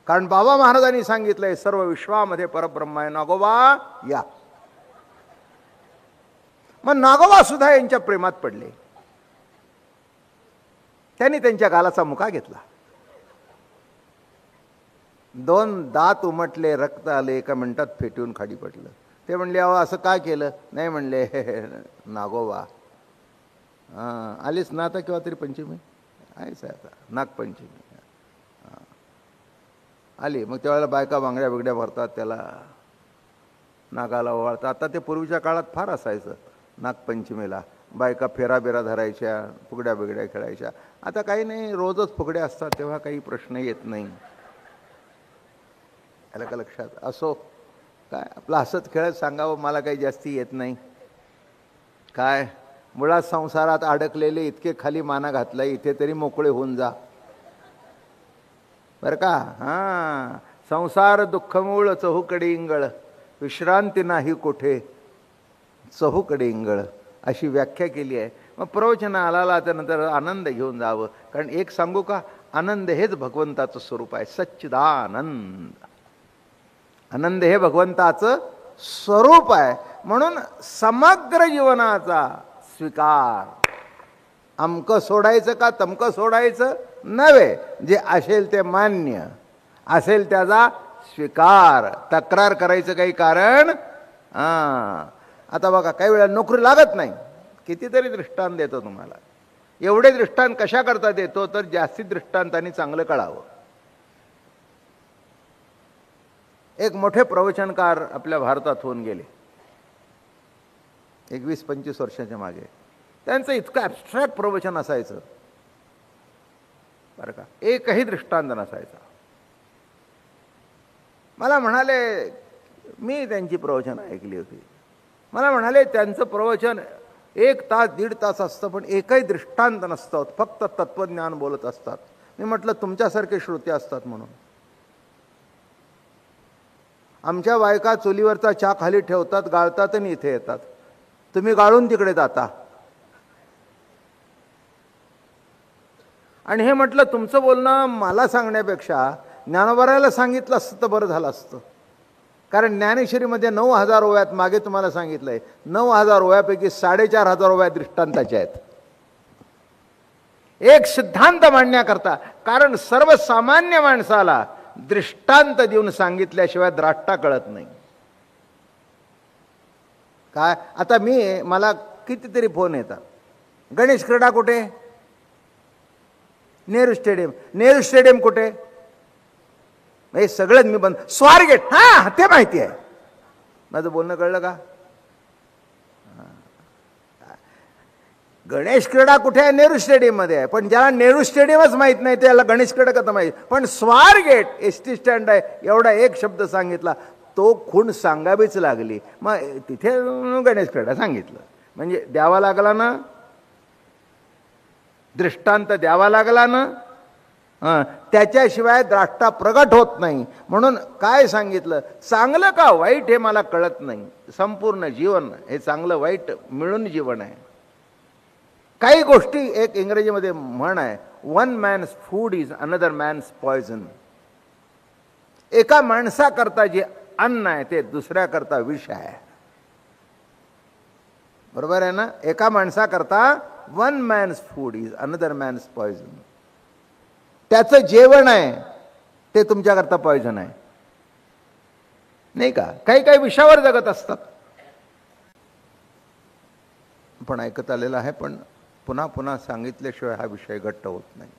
कारण बाबा महाराजांनी सांगितलंय सर्व विश्वामध्ये परब्रह्म आहे, नागोबा या. मग नागोबा सुद्धा यांच्या प्रेमात पडले. त्यांनी त्यांच्या गालाचा मुका घेतला. 2 दात उमटले, रक्त आले, एका मिनिटात फेटून खाली पडलं. ते म्हणले अहो असं का केलं? नाही म्हणले नागोबा आलीच ना आता केव्हा तरी पंचमी आहेच आता नागपंचमी आली. मग त्यावेळेला बायका बांगड्या बिगड्या भरतात, त्याला नागाला ओवाळतात. आता ते पूर्वीच्या काळात फार असायचं. नागपंचमीला बायका फेरा बिरा धरायच्या, फुगड्या बिगड्या खेळायच्या. आता काही नाही, रोजच फुगड्या असतात, तेव्हा काही प्रश्न येत नाही. आलं का लक्षात? असो काय आपलं हसत खेळत सांगावं, मला काही जास्ती येत नाही. काय मुळात संसारात अडकलेले इतके खाली माना घातला, इथे तरी मोकळे होऊन जा बरं का. हां, संसार दुःखमूळ चहूकडे इंगळ, विश्रांती नाही कुठे चहूकडे इंगळ, अशी व्याख्या केली आहे. मग प्रवचन आला त्यानंतर आनंद घेऊन जावं. कारण एक सांगू का, आनंद हेच भगवंताचं स्वरूप आहे, सच्चिदानंद. आनंद हे भगवंताचं स्वरूप आहे. म्हणून समग्र जीवनाचा स्वीकार, अमकं सोडायचं का तमकं सोडायचं नव्हे, जे असेल ते मान्य, असेल त्याचा स्वीकार, तक्रार करायचं काही कारण. आता बघा काही वेळा नोकरी लागत नाही, कितीतरी दृष्टांत देतो तुम्हाला. एवढे दृष्टांत कशा करता देतो तर जास्ती दृष्टांतांनी चांगलं कळावं. एक मोठे प्रवचनकार आपल्या भारतात होऊन गेले 21-25 वर्षाच्या मागे. त्यांचं इतकं ॲब्स्ट्रॅक्ट प्रवचन असायचं बरं का, एकही दृष्टांत नसायचा. मला म्हणाले, मी त्यांची प्रवचन ऐकली होती, मला म्हणाले त्यांचं प्रवचन 1 तास 1.5 तास असतं, पण एकही दृष्टांत नसतं, फक्त तत्त्वज्ञान बोलत असतात. मी म्हटलं तुमच्यासारखे श्रोते असतात म्हणून. आमच्या बायका चुलीवरचा चहा खाली ठेवतात, गाळतात आणि इथे येतात, तुम्ही गाळून तिकडे जाता. आणि हे म्हटलं तुमचं बोलणं मला सांगण्यापेक्षा ज्ञानोबरायला सांगितलं असतं तर बरं झालं असतं. कारण ज्ञानेश्वरीमध्ये 9,000 ओव्यात, मागे तुम्हाला सांगितलंय, 9,000 ओव्यापैकी 4,500 ओव्या दृष्टांताच्या आहेत. एक सिद्धांत मांडण्याकरता. कारण सर्वसामान्य माणसाला दृष्टांत देऊन सांगितल्याशिवाय द्राष्टा कळत नाही. काय आता मला कितीतरी फोन येतात, गणेश क्रीडा कुठे? नेहरू स्टेडियम. नेहरू स्टेडियम कुठे? हे सगळंच मी बंद. स्वारगेट, हा ते माहिती आहे. माझं बोलणं कळलं का? गणेश क्रीडा कुठे आहे? नेहरू स्टेडियम मध्ये आहे. पण ज्याला नेहरू स्टेडियमच माहित नाही त्याला गणेश क्रीडा कसं माहिती? पण स्वारगेट एसटी स्टँड आहे एवढा एक शब्द सांगितला, तो खूण सांगावीच लागली. मग तिथे गणेश क्रीडा सांगितलं म्हणजे द्यावा लागला ना, दृष्टांत द्यावा लागला ना. त्याच्याशिवाय द्राष्टा प्रगट होत नाही. म्हणून काय सांगितलं, चांगलं का वाईट हे मला कळत नाही. संपूर्ण जीवन हे चांगलं वाईट मिळून जीवन आहे. काही गोष्टी, एक इंग्रजीमध्ये म्हण आहे, 1 man's food is another man's poison. एका माणसाकरता जे अन्न आहे ते दुसऱ्याकरता विष आहे. बरोबर आहे ना? एका माणसाकरता 1 man's food is another man's poison. त्याचं जेवण आहे ते तुमच्याकरता पॉइझन आहे, नाही का? काही काही विषावर जगत असतात. पण ऐकत आलेलं आहे, पण पुन्हा पुन्हा सांगितल्याशिवाय हा विषय घट्ट होत नाही.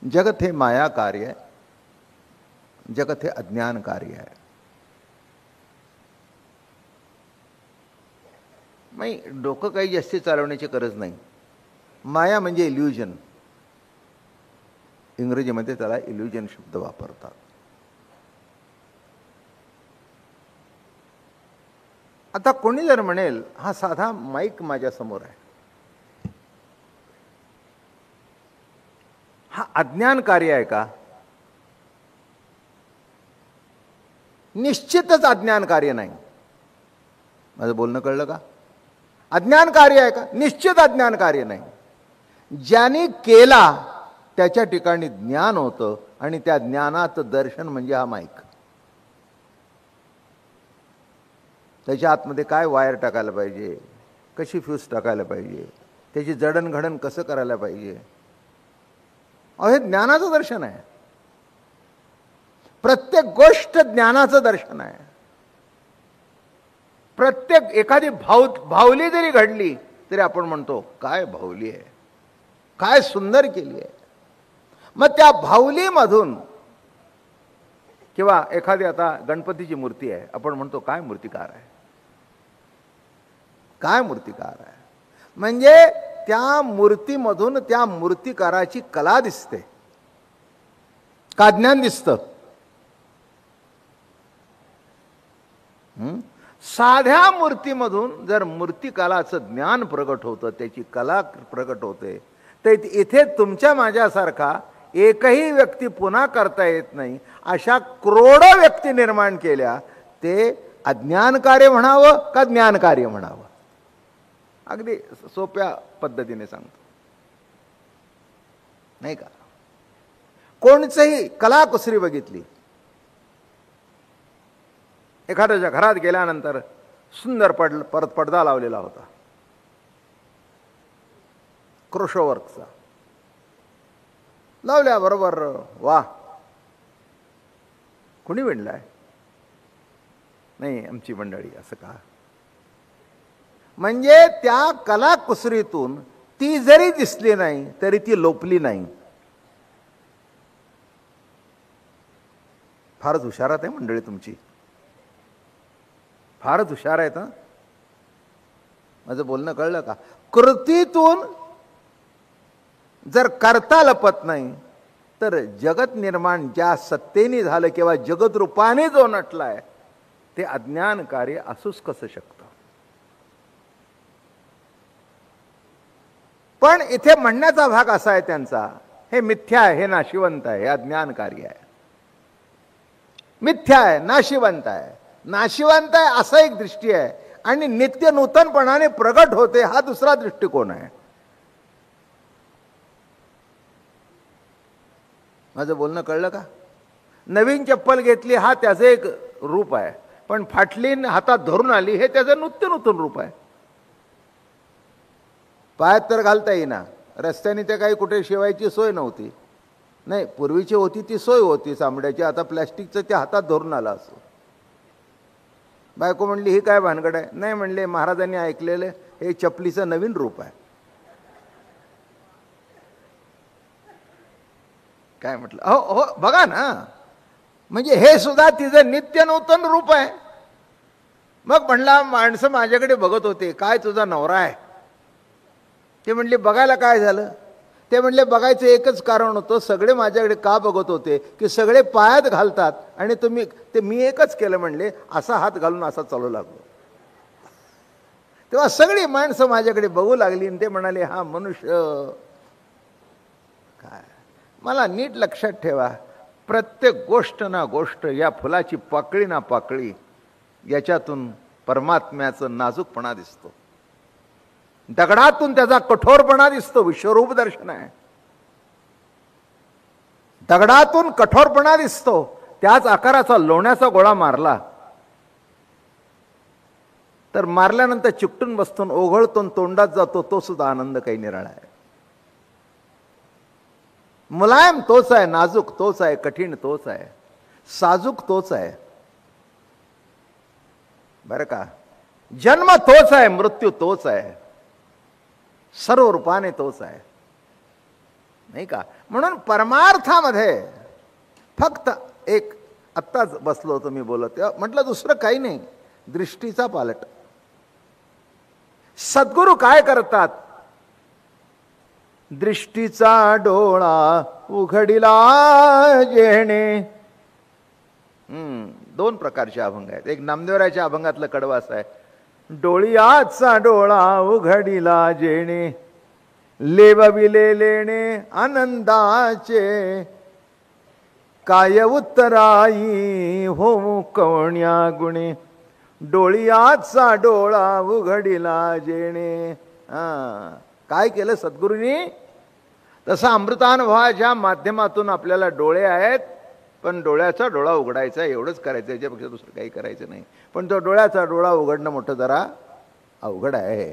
जगत हे माया कार्य आहे, जगत हे अज्ञान कार्य आहे. नाही, डोकं काही जास्ती चालवण्याची गरज नाही. माया म्हणजे इल्युजन. इंग्रजीमध्ये त्याला इल्युजन शब्द वापरतात. आता कोणी जर म्हणेल हा साधा माईक माझ्या समोर आहे, हा अज्ञान कार्य आहे का? निश्चितच अज्ञान कार्य नाही. माझं बोलणं कळलं का? अज्ञान कार्य आहे का? निश्चित अज्ञान कार्य नाही. ज्याने केला त्याच्या ठिकाणी ज्ञान होतं, आणि त्या ज्ञानाचं दर्शन म्हणजे हा माईक. त्याच्या आतमध्ये काय वायर टाकायला पाहिजे, कशी फ्यूज टाकायला पाहिजे, त्याची जडणघडण कसं करायला पाहिजे, हे ज्ञानाचं दर्शन आहे. प्रत्येक गोष्ट ज्ञानाचं दर्शन आहे. प्रत्येक एखादी भावली जरी घडली तरी आपण म्हणतो काय भावली आहे, काय सुंदर केली आहे. मग त्या भावलीमधून किंवा एखादी आता गणपतीची मूर्ती आहे, आपण म्हणतो काय मूर्तिकार आहे, काय मूर्तिकार आहे. म्हणजे त्या मूर्तीमधून त्या मूर्तिकाराची कला दिसते, का ज्ञान दिसतं. साध्या मूर्तीमधून जर मूर्तिकलाचं ज्ञान प्रगट होतं, त्याची कला प्रगट होते, तर इथे तुमच्या माझ्यासारखा एकही व्यक्ती पुन्हा करता येत नाही अशा करोडो व्यक्ती निर्माण केल्या. ते अज्ञान कार्य म्हणावं का ज्ञान कार्य म्हणावं, अगदी सोप्या पद्धतीने सांगतो नाही का. कोणचंही कलाकुसरी बघितली, एखाद्याच्या घरात गेल्यानंतर सुंदर परत पडदा लावलेला होता क्रोशोवर्कचा, लावल्याबरोबर वा कुणी विणलाय, नाही आमची मंडळी, असं का. म्हणजे त्या कलाकुसरीतून ती जरी दिसली नाही तरी ती लोपली नाही. फारच हुशारात आहे मंडळी तुमची, फारच हुशार आहेत. माझं बोलणं कळलं का. कृतीतून जर करता लपत नाही तर जगत निर्माण ज्या सत्तेने झालं किंवा जगत रूपाने जो नटलाय ते अज्ञान कार्य असूच कसं शकतं. पण इथे म्हणण्याचा भाग असा आहे त्यांचा, हे मिथ्या आहे, हे नाशिवंत आहे, हे अज्ञान कार्य आहे. मिथ्या आहे, नाशिवंत आहे. नाशिवंत आहे असा एक दृष्टी आहे आणि नित्य नूतनपणाने प्रगट होते हा दुसरा दृष्टिकोन आहे. माझं बोलणं कळलं का. नवीन चप्पल घेतली हा त्याचं एक रूप आहे, पण फाटली हातात धरून आली हे त्याचं नूतन रूप आहे. पायात तर घालता येईना, रस्त्याने ते काही कुठे शिवायची सोय नव्हती, नाही पूर्वीची होती ती सोय होती चामड्याची, आता प्लॅस्टिकचं ते हातात धरून आला असो. बायको म्हणली ही काय भानगड आहे, नाही म्हणले महाराजांनी ऐकलेलं हे चपलीचं नवीन रूप आहे. काय म्हटलं, हो हो बघा ना, म्हणजे हे सुद्धा तिचं नित्य नूतन रूप आहे. मग म्हणला माणसं माझ्याकडे बघत होते, काय तुझा नवरा आहे. ते म्हणले बघायला काय झालं. ते म्हणले बघायचं एकच कारण होतं, सगळे माझ्याकडे का बघत होते की सगळे पायात घालतात आणि तुम्ही ते मी एकच केलं म्हणले, असा हात घालून असा चालू लागलो. तेव्हा सगळी माणसं माझ्याकडे बघू लागली आणि ते म्हणाले हा मनुष्य काय. मला नीट लक्षात ठेवा, प्रत्येक गोष्ट ना गोष्ट, या फुलाची पाकळी ना पाकळी, याच्यातून परमात्म्याचं नाजूकपणा दिसतो, दगडातून त्याचा कठोरपणा दिसतो. विश्वरूप दर्शन आहे, दगडातून कठोरपणा दिसतो. त्याच आकाराचा लोण्याचा गोळा मारला तर मारल्यानंतर चिकटून बसतो, ओघळतो, तोंडात जातो, तो सुद्धा आनंद काही निराळा आहे. मुलायम तोच आहे, नाजूक तोच आहे, कठीण तोच आहे, साजूक तोच आहे. बरं का. जन्म तोच आहे, मृत्यू तोच आहे, सर्व रूपाने तोच आहे, नाही का. म्हणून परमार्थामध्ये फक्त एक, आत्ताच बसलो होतो मी बोलत, तेव्हा म्हटलं दुसरं काही नाही, दृष्टीचा पालट. सद्गुरू काय करतात, दृष्टीचा डोळा उघडिला जेणे. दोन प्रकारचे अभंग आहेत. एक नामदेवराच्या अभंगातलं कडवं असं आहे, डोळियाचा डोळा उघडिला जेणे, लेवविले लेणे आनंदाचे, काय उत्तराई होऊ कवण्या गुणे. डोळियाचा डोळा उघडिला जेणे. काय केलं सद्गुरूंनी, तसा अमृतानुभवाच्या माध्यमातून आपल्याला डोळे आहेत, पण डोळ्याचा डोळा उघडायचा एवढंच करायचं, याच्यापेक्षा दुसरं काही करायचं नाही. पण तो डोळ्याचा डोळा उघडणं मोठं जरा अवघड आहे,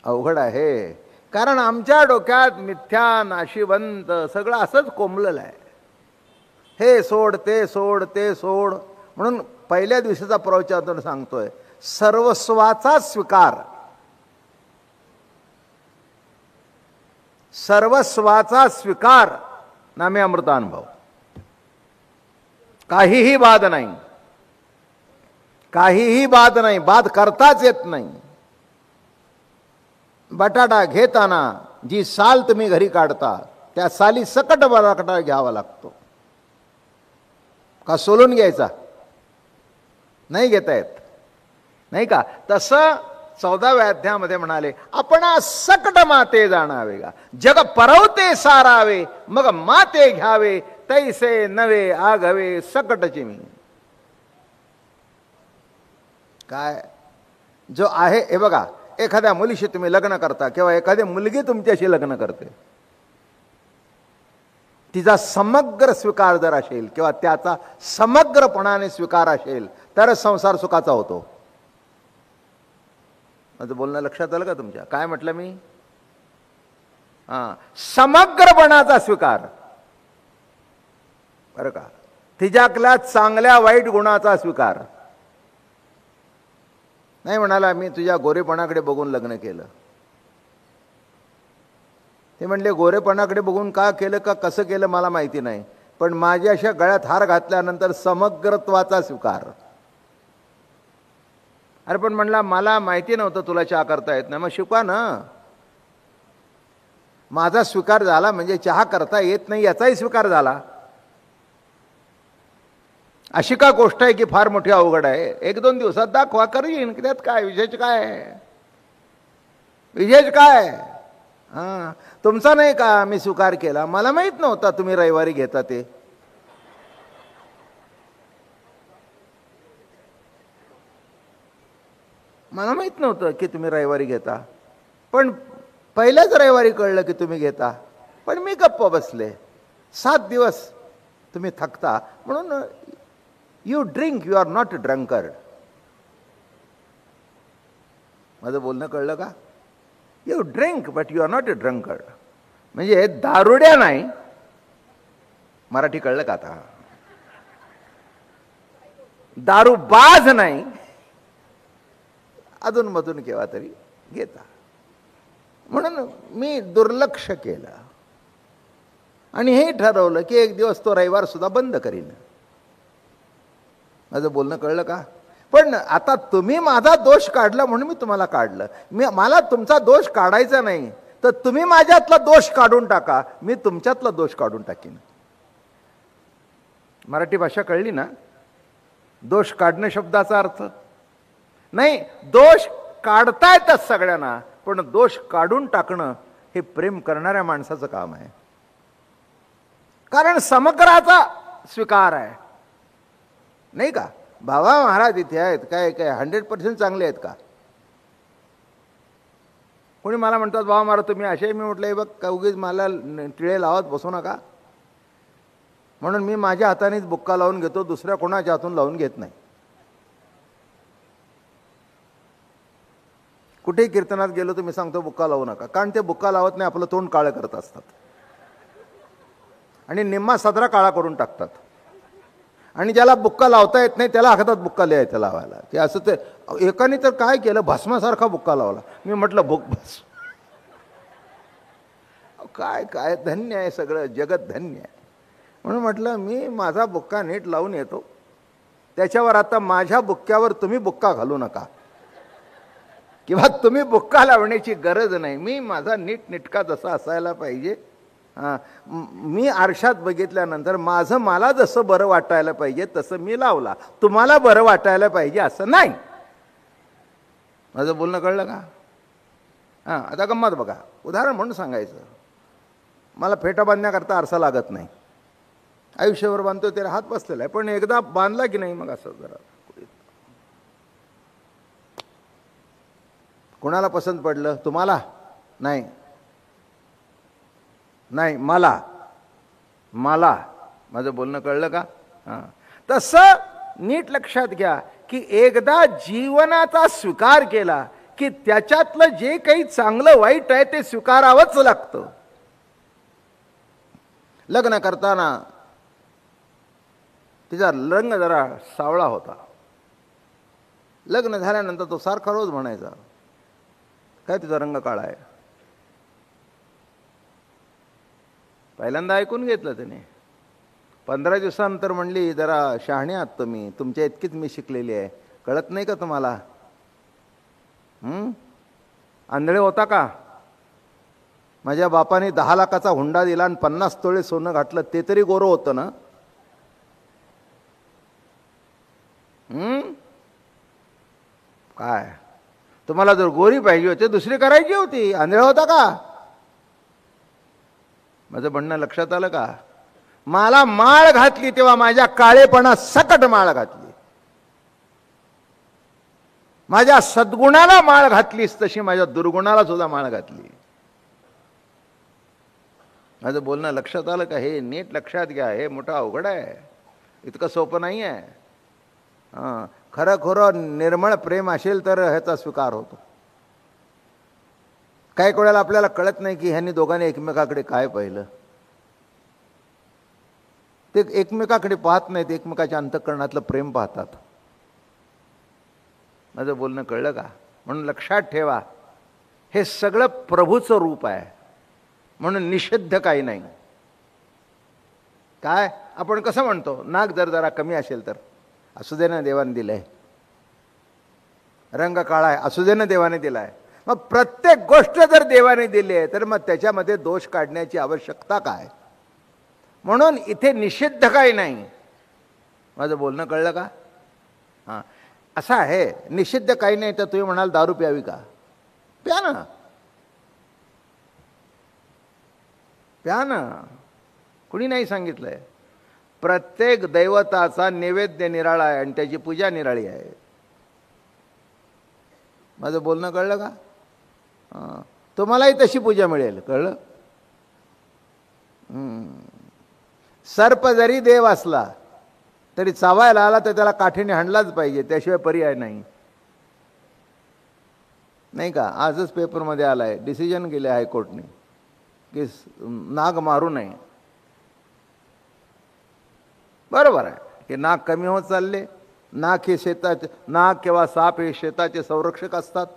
अवघड आहे. कारण आमच्या डोक्यात मिथ्या, नाशिवंत सगळं असंच कोंबलेलं आहे. हे सोड, ते सोड, ते सोड. म्हणून पहिल्या दिवसाचा प्रवचनातून सांगतोय, सर्वस्वाचा स्वीकार, सर्वस्वाचा स्वीकार नामे अमृतानुभव. काहीही बाद नाही, काहीही बाद नाही, बाद करताच येत नाही. बटाटा घेताना जी साल तुम्ही घरी काढता, त्या साली सकट बटाटा घ्यावा लागतो. का सोलून घ्यायचा? नाही घेता येत, नाही का? तसं 14व्या अध्यायामध्ये म्हणाले, आपण सकट माते जाणावे गा, जग परवते सारावे, मग माते घ्यावे, तैसे नवे आघवे सकटची मी. काय जो आहे हे बघा, एखाद्या मुलीशी तुम्ही लग्न करता किंवा एखादी मुलगी तुमच्याशी लग्न करते, तिचा समग्र स्वीकार जर असेल किंवा त्याचा समग्रपणाने स्वीकार असेल तरच संसार सुखाचा होतो. माझं बोलणं लक्षात आलं का तुमच्या? काय म्हटलं मी? समग्रपणाचा स्वीकार, बरं का? तिच्यातल्या चांगल्या वाईट गुणाचा स्वीकार नाही. म्हणाला मी तुझ्या गोरेपणाकडे बघून लग्न केलं. ते म्हणले गोरेपणाकडे बघून का केलं, का कसं केलं मला माहिती नाही, पण माझ्या अशा गळ्यात हार घातल्यानंतर समग्रत्वाचा स्वीकार. अरे पण म्हणला मला माहिती नव्हतं तुला चहा करता येत नाही, मग शिकवा ना. माझा स्वीकार झाला म्हणजे चहा करता येत नाही याचाही स्वीकार झाला. अशी का गोष्ट आहे की फार मोठी अवघड आहे? 1-2 दिवसात दाखवा, करीन. त्यात काय विशेष? काय विशेष? काय तुमचा नाही का मी स्वीकार केला? मला माहित नव्हता तुम्ही रविवारी घेता ते. मला माहित नव्हतं की तुम्ही रविवारी घेता, पण पहिल्याच रविवारी कळलं की तुम्ही घेता. पण मी गप्प बसले. 7 दिवस तुम्ही थकता म्हणून you drink, you are not drunkard. माझं बोलणं कळलं का? You drink but you are not a drunkard. म्हणजे दारुड्या नाही. मराठी कळलं का आता? दारूबाज नाही, अधूनमधून केव्हा तरी घेता. म्हणून मी दुर्लक्ष केलं आणि हे ठरवलं की एक दिवस तो रविवार सुद्धा बंद करीन. माझं बोलणं कळलं का? पण आता तुम्ही माझा दोष काढला म्हणून मी तुम्हाला काढलं. मला तुमचा दोष काढायचा नाही, तर तुम्ही माझ्यातला दोष काढून टाका, मी तुमच्यातला दोष काढून टाकीन. मराठी भाषा कळली ना? दोष काढणं शब्दाचा अर्थ नाही. दोष काढता येतात सगळ्यांना, पण दोष काढून टाकणं हे प्रेम करणाऱ्या माणसाचं काम आहे. कारण समग्राचा स्वीकार आहे, नाही का? बाबा महाराज इथे आहेत, काय काय 100% चांगले आहेत का? कोणी मला म्हणतात बाबा महाराज तुम्ही असे. मी म्हटलं बघ का उगीच मला टिळे लावत बसू नका, म्हणून मी माझ्या हातानेच बुक्का लावून घेतो, दुसऱ्या कोणाच्या हातून लावून घेत नाही. कुठेही कीर्तनात गेलो तुम्ही सांगतो बुक्का लावू नका, कारण ते बुक्का लावत नाही, आपलं तोंड काळं करत असतात आणि निम्मा सदरा काळा करून टाकतात. आणि ज्याला बुक्का लावता येत नाही त्याला हातात बुक्का लिहायचं लावायला. ते असं ते एकाने तर काय केलं, भस्मासारखा बुक्का लावला. मी म्हटलं बुक बस. काय काय धन्य आहे, सगळं जगत धन्य आहे. म्हणून म्हटलं मी माझा बुक्का नीट लावून येतो, त्याच्यावर आता माझ्या बुक्क्यावर तुम्ही बुक्का घालू नका किंवा तुम्ही बुक्का लावण्याची गरज नाही. मी माझा नीट निटका जसा असायला पाहिजे. मी आरशात बघितल्यानंतर माझं मला जसं बरं वाटायला पाहिजे तसं मी लावला, तुम्हाला बरं वाटायला पाहिजे असं नाही. माझं बोलणं कळलं का? आता गंमत बघा, उदाहरण म्हणून सांगायचं. मला फेटा बांधण्याकरता आरसा लागत नाही, आयुष्यभर बांधतो त्याला हात बसलेला आहे. पण एकदा बांधला की नाही मग असं जरा कोणाला पसंत पडलं? तुम्हाला नाही. नाही, मला मला माझं बोलणं कळलं का? हां, तसं नीट लक्षात घ्या की एकदा जीवनाचा स्वीकार केला की त्याच्यातलं जे काही चांगलं वाईट आहे ते स्वीकारावंच लागतं. लग्न करताना तिचा रंग जरा सावळा होता. लग्न झाल्यानंतर तो सारखा रोज म्हणायचा, काय तुझा रंग काळा आहे? पहिल्यांदा ऐकून घेतलं त्याने. 15 दिवसानंतर म्हणली, जरा शहाणे आहात तुम्ही, तुमच्या इतकीच मी शिकलेली आहे, कळत नाही का तुम्हाला? आंधळे होता का? माझ्या बापाने 10 लाखाचा हुंडा दिला आणि 50 तोळे सोनं घातलं, ते तरी गोरं होतं ना? काय तुम्हाला जर गोरी पाहिजे होती दुसरी करायची होती, आंधळा होता का? माझं म्हणणं लक्षात आलं का? मला माळ घातली तेव्हा माझ्या काळेपणा सकट माळ घातली. माझ्या सद्गुणाला माळ घातलीस तशी माझ्या दुर्गुणाला सुद्धा माळ घातली. माझं बोलणं लक्षात आलं का? हे नीट लक्षात घ्या, हे मोठं अवघड आहे, इतकं सोपं नाही आहे. खरं निर्मळ प्रेम असेल तर ह्याचा स्वीकार होतो. काही वेळेला आपल्याला कळत नाही की ह्यांनी दोघांनी एकमेकाकडे काय पाहिलं. ते एकमेकाकडे पाहत नाहीत, एकमेकाच्या अंतःकरणातलं प्रेम पाहतात. माझं बोलणं कळलं का? म्हणून लक्षात ठेवा, हे सगळं प्रभूचं रूप आहे, म्हणून निषिद्ध काही नाही. काय आपण कसं म्हणतो, नाक जरा कमी असेल तर असू दे ना, देवाने दिलंय. रंग काळा आहे, असू दे ना, देवाने दिलाय. मग प्रत्येक गोष्ट जर देवाने दिली आहे तर मग त्याच्यामध्ये दोष काढण्याची आवश्यकता काय? म्हणून इथे निषिद्ध काही नाही. माझं बोलणं कळलं का? हां, असं आहे, निषिद्ध काही नाही. तर तुम्ही म्हणाल दारू प्यावी का? प्या ना, प्या ना, कुणी नाही सांगितलंय. प्रत्येक दैवताचा नैवेद्य निराळा आहे आणि त्याची पूजा निराळी आहे. माझं बोलणं कळलं का? तुम्हालाही तशी पूजा मिळेल, कळलं? सर्प जरी देव असला तरी चावायला आला तर त्याला काठीने हाणलाच पाहिजे, त्याशिवाय पर्याय नाही. नाही का? आजच पेपरमध्ये आलाय, डिसिजन केले हायकोर्टने की नाग मारू नये. बरोबर आहे की नाग कमी होत चालले. नाग हे शेताचे, नाग किंवा साप हे शेताचे संरक्षक असतात.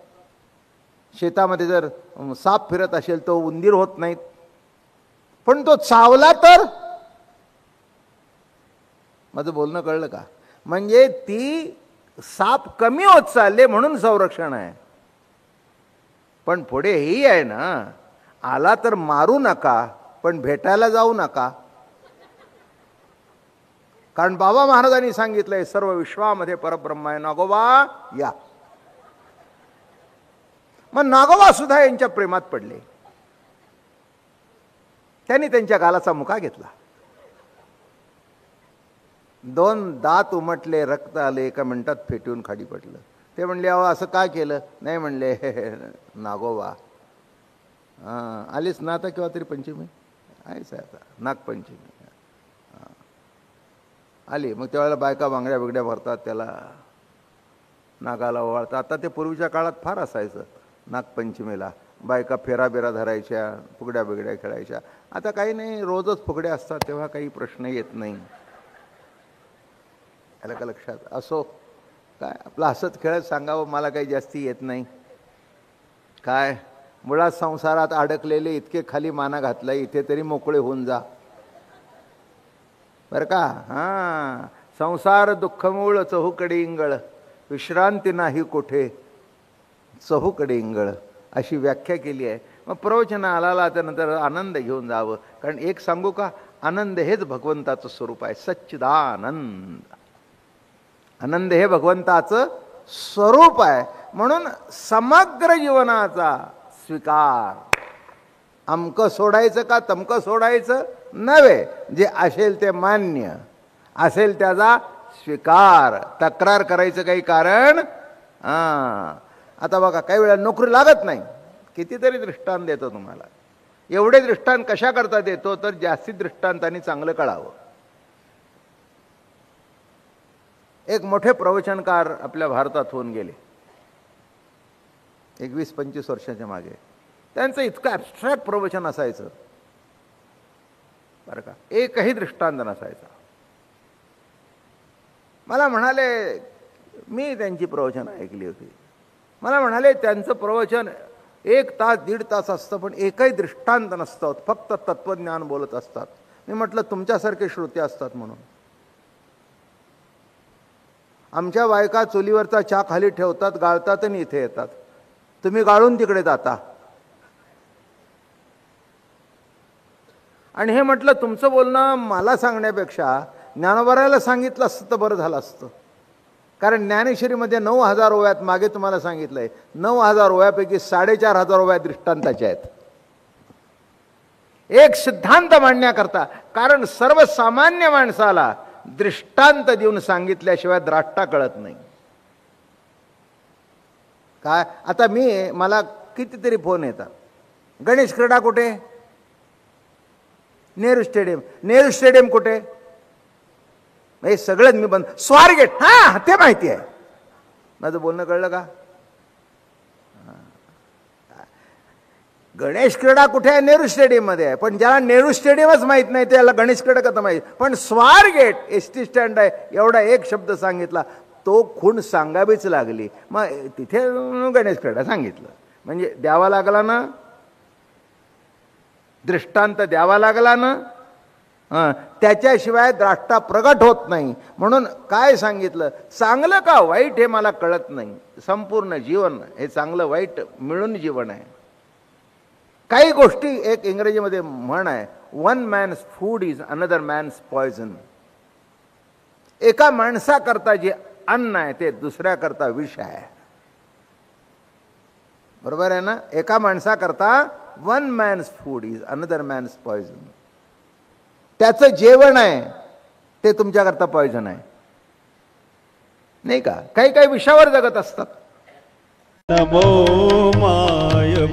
शेतामध्ये जर साप फिरत असेल तो उंदीर होत नाहीत, पण तो चावला तर. माझं बोलणं कळलं का? म्हणजे ती साप कमी होत चालले म्हणून संरक्षण आहे. पण पुढे ही आहे ना, आला तर मारू नका, पण भेटायला जाऊ नका. कारण बाबा महाराजांनी सांगितलंय, सर्व विश्वामध्ये परब्रह्म आहे, नागोबा या. मग नागोबा सुद्धा यांच्या प्रेमात पडले. त्यांनी त्यांच्या गालाचा मुका घेतला. 2 दात उमटले, रक्त आले, एका मिनिटात फेटून खाली पडलं. ते म्हणले, अहो असं का केलं? नाही म्हणले, नागोबा. आलीच ना आता केव्हा तरी पंचमी आहेच आता, नागपंचमी आली. मग त्यावेळेला बायका बांगड्या बिगड्या भरतात, त्याला नागाला ओवाळतात. आता ते पूर्वीच्या काळात फार असायचं. नागपंचमीला बायका फेरा बिरा धरायच्या, फुगड्या बिगड्या खेळायच्या. आता काही नाही, रोजच फुगड्या असतात, तेव्हा काही प्रश्न येत नाही. आलं का लक्षात? असो, काय आपलं हसत खेळत सांगावं, मला काही जास्ती येत नाही. काय मुळात संसारात अडकलेले इतके खाली माना घातला, इथे तरी मोकळे होऊन जा, बरं का? हां, संसार दुःखमूळ चहूकडे इंगळ, विश्रांती नाही कोठे चहूकडे इंगळ, अशी व्याख्या केली आहे. मग प्रवचन आला त्यानंतर आनंद घेऊन जावं. कारण एक सांगू का, आनंद हेच भगवंताचं स्वरूप आहे, सच्चिदानंद. आनंद हे भगवंताचं स्वरूप आहे. म्हणून समग्र जीवनाचा स्वीकार, अमकं सोडायचं का तमकं सोडायचं नव्हे, जे असेल ते मान्य, असेल त्याचा स्वीकार. तक्रार करायचं काही कारण. आता बघा, काही वेळा नोकरी लागत नाही. कितीतरी दृष्टांत देतो तुम्हाला. एवढे दृष्टांत कशा करता देतो तर जास्ती दृष्टांतांनी चांगलं कळावं. एक मोठे प्रवचनकार आपल्या भारतात होऊन गेले 21-25 वर्षाच्या मागे. त्यांचं इतकं ॲब्स्ट्रॅक्ट प्रवचन असायचं बरं का, एकही दृष्टांत नसायचा. मला म्हणाले, मी त्यांची प्रवचन ऐकली होती, मला म्हणाले त्यांचं प्रवचन 1 तास 1.5 तास असतं पण एकही दृष्टांत नसतं, फक्त तत्वज्ञान बोलत असतात. मी म्हटलं तुमच्यासारखे श्रोते असतात म्हणून. आमच्या बायका चुलीवरचा चहा खाली ठेवतात, गाळतात आणि इथे येतात, तुम्ही गाळून तिकडे जाता. आणि हे म्हटलं तुमचं बोलणं मला सांगण्यापेक्षा ज्ञानोबारायला सांगितलं असतं तर बरं झालं असतं. कारण ज्ञानेश्वरीमध्ये 9,000 ओव्यात, मागे तुम्हाला सांगितलंय 9,000 ओव्यापैकी 4,500 ओव्या दृष्टांताच्या आहेत. एक सिद्धांत मांडण्याकरता. कारण सर्वसामान्य माणसाला दृष्टांत देऊन सांगितल्याशिवाय द्राष्टा कळत नाही. काय आता मला कितीतरी फोन येतात, गणेश क्रीडा कुठे, नेहरू स्टेडियम, नेहरू स्टेडियम कुठे, हे सगळंच मी बंद. स्वारगेट, हा ते माहिती आहे. माझं बोलणं कळलं का? गणेश क्रीडा कुठे आहे, नेहरू स्टेडियम मध्ये आहे. पण ज्याला नेहरू स्टेडियमच माहित नाही त्याला गणेश क्रीडा कसं माहिती. पण स्वारगेट एसटी स्टँड आहे एवढा एक शब्द सांगितला, तो खूण सांगावीच लागली. मग तिथे गणेश क्रीडा सांगितलं म्हणजे द्यावा लागला ना, दृष्टांत द्यावा लागला ना. त्याच्याशिवाय द्राष्टा प्रगट होत नाही. म्हणून काय सांगितलं, चांगलं का वाईट हे मला कळत नाही. संपूर्ण जीवन हे चांगलं वाईट मिळून जीवन आहे. काही गोष्टी, एक इंग्रजीमध्ये म्हण आहे, 1 man's food is another man's poison. एका माणसाकरता जे अन्न आहे ते दुसऱ्याकरता विष आहे. बरोबर आहे ना? एका माणसाकरता 1 man's food is another man's poison. त्याचं जेवण आहे ते तुमच्याकरता पॉयझन आहे, नाही का? काही काही विषावर जगत असतात. नमो माय